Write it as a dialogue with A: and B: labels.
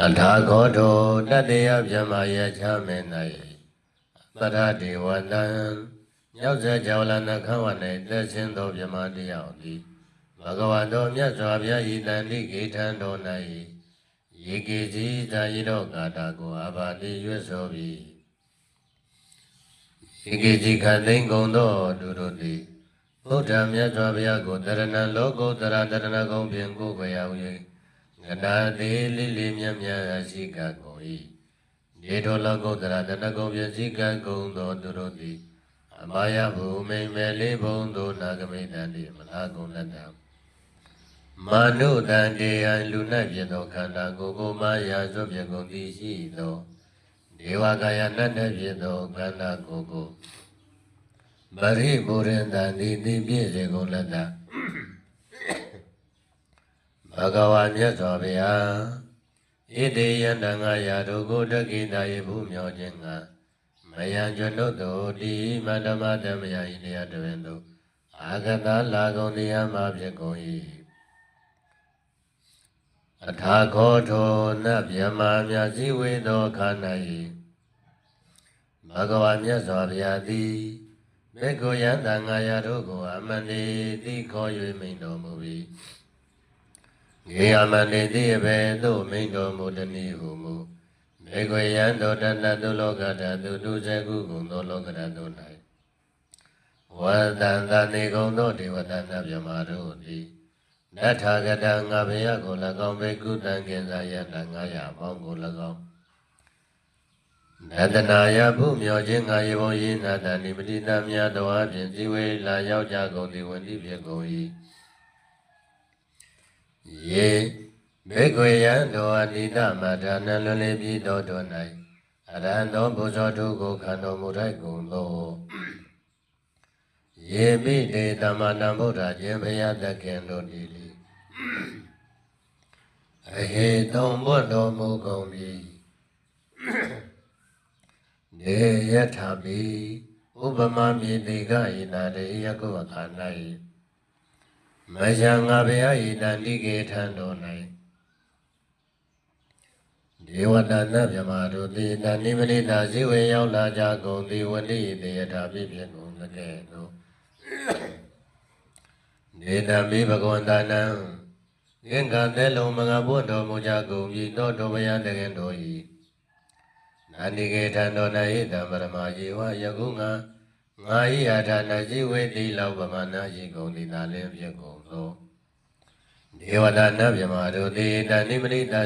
A: အထာဂောတောတတေယဗျမယချမေနယသရတေဝတံရောက်စေကြောလနခဝနေသက်ရှင်သောဗျမတယောက်သည်ဘဂဝတောမြတ်စွာဘုရားဤတန်တိဂေထံတော်၌ယေကေစီသာယိတောကာတာကိုအဘာတိရွတ်ဆိုပြီးယေကေစီခသိင်္ဂုံသောသူတို့သည်ဘုဒ္ဓမြတ်စွာဘုရားကိုတရဏံလောကုတ္တရာတရဏဂုံဖြင့်ကိုယ်ကိုယ်ရောက်၍ကနာသေးလေးလေးမြတ်မြတ်ရှိကကုန်၏ဒီတော်လောကုတ္တရာတရဏဂုံဖြင့်ရှိကကုန်သောသူတို့သည်အမာယဘူမိန်မဲလေးဘုံသို့နာဂမိတံတိမလားကုန်လက်တံမာနုတံတေယံလူ၌ဖြစ်သောခန္ဓာကိုယ်ကိုမာယာစွပြကုန်သည်ရှိသောဒေဝကာယနတ်၌ဖြစ်သောခန္ဓာကိုယ်ကိုပရိပူရင်တံတိတိပြည့်စေကုန်လက်တံဘဂဝါမြတ်စွာဘုရားဣတိယန္တငါယာတို့ကိုတကိတာယေဘုမြောခြင်းကမယံကျွတ်တို့တိမန္တမတမယဤတရားတွင်တို့အာဂတလာကုန်တရားမှာဖြစ်ကုန်၏အထာခောထောနတ်မြမမြတ်စည်းဝေသောခန္ဓာ၏ဘဂဝါမြတ်စွာဘုရားသည်ဘေကုယန္တငါယာတို့ကိုအမန္တိတိခေါ်၍မိန်တော်မူ၏ဂေယမန္တိတိအဘေသို့မိန်တော်မူတနည်းဟုမူဘေကုယန္တောတတသုလောကတသုတုဇကုကုန်သောလောကတတို့၌ဝတံတနေကုန်သောဒေဝတာနတ်မြမတို့သည်နထာဂတငါဘုရားကို၎င်းဘေကုတံကင်္စာယတငါရပေါင်းကို၎င်းနတနာယဘုမြောခြင်းငါယေဘုံယေနာတဏိပတိတမြတ်တော်အပြင်ဇီဝေလာရောက်ကြကုန်သည်ဝန္တိဖြစ်ကုန်၏ယေဘေကွေယံတောအတိတမထာနလွန်လေပြီးတော်၌အရဟံသောဘုဇောတုကိုခံတော်မူထိုက်ကုန်သောယေပိတေတမတံဗုဒ္ဓခြင်းဘုရားသခင်တို့သည်အဟေတုံဘုဒ္ဓမူကုန်ပြီနေယထာပိဥပမမြေတိကဣနာတေယကုအခါ၌မယံငါဘုရားဤတန်တိကေထံတော်၌ဒေဝတာနတ်မြမတို့သည်တဏိမနိတာဇိဝေရောက်လာကြကုန်သည်ဝတိတေယထာပိဖြစ်ကုန်သကဲ့သို့နေတံမိဘဂဝန္တနံငင်္ဂသဲလုံးမငါဘုဒ္ဓမူကြကုန်ပြီတောတောဘယတခင်တို့၏နာတိကေထံတော်၌ဣတံပရမယေဝယကုငါဤအာထာဏဇိဝေတိလောက်ပမနာရှိကုန်သည်သာလင်းဖြစ်ကုန်သောဒေဝတာနတ်မြမတို့သည်တဏိမနိတာ